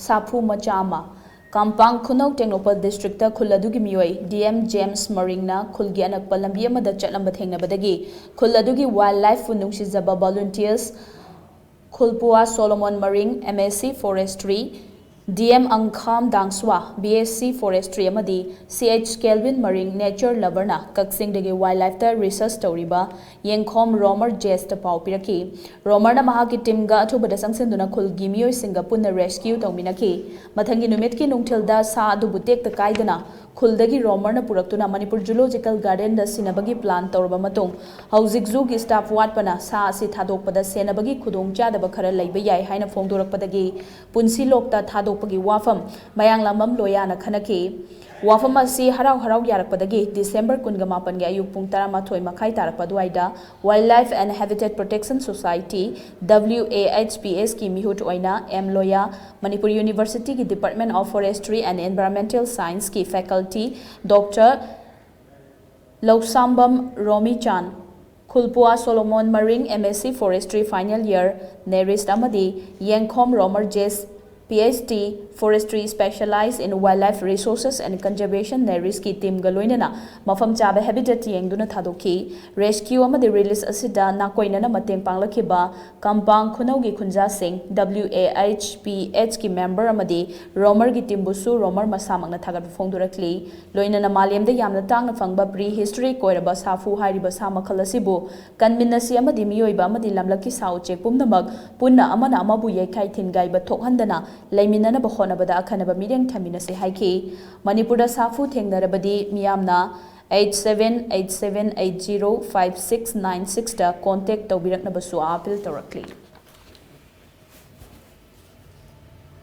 Saphu Macha Kampang Khunau Tengnopal District Khuladugi Mioi DM James Maringna Khulgi Anakpa Lambi Amada Chatlamba Thengnabadagi Khuladugi Wildlife Nungshizaba Volunteers Khulpua Solomon Maring MSc Forestry DM Angkham Dangswa BSc Forestry Amadi CH Kelvin Maring Nature Loverna Kaksingdagi Wildlife ta Research Toriba Yengkhom Romer Jest Pau Piraki Romer na mahaki team ga athubada sangsenduna khulgi mioi singa punna rescue tawminaki mathangi numitki nungthilda sa adu butek ta kaidana खुलदगी रोमर न पुरक्तुना Manipur zoological garden द सिनबगी plan तौरबा मतुंग हौजिक zoo की स्टाफ वाटपना सा असि थादोकपदा सेनबगी खुदोंग चादबा खरा लैबा याय हाइना फोंदोरकपदगी पुंसी लोकता थादोकपगी वाफम मयांग लामम लोयाना खनकी वाफम असि हराव हराव यारकपदगी डिसेंबर 18 गे अयुक पुंग 12 मखाई तारकपा दुआइदा wildlife and habitat protection society WAHPS की मिहुट ओइना एम लोया मणिपुर यूनिवर्सिटी की department of forestry and environmental science की फैकल्टी डॉक्टर लौसाम्बम रोमी चान खुलपुआ Solomon Maring MSc forestry final year NERIST अमदी येंखोम रोमर जेस PhD Forestry specialized in wildlife resources and conservation neris ki team galoinana mafam chaba habitat yengduna thadoki rescue amadi release asida nakoina na mateng panglakiba kampang khunaugi khunja sing WAHPH ki member amadi romer gi team busu romer masamangna thagat phongdurakli loinana malemda yamna tangna phangba prehistory koiraba safu hairiba samakhala sibu kanminasi amadi miyoiba amadi lamlaki sau chek pumnamak punna amana amabu yekai thingai ba thokhandana Laimina Bahonabada Akanaba Median Taminase Haiki, Manipura Safu Tengarabadi, Miamna 8787805696 contact Tobirak Nabasu Apil directly.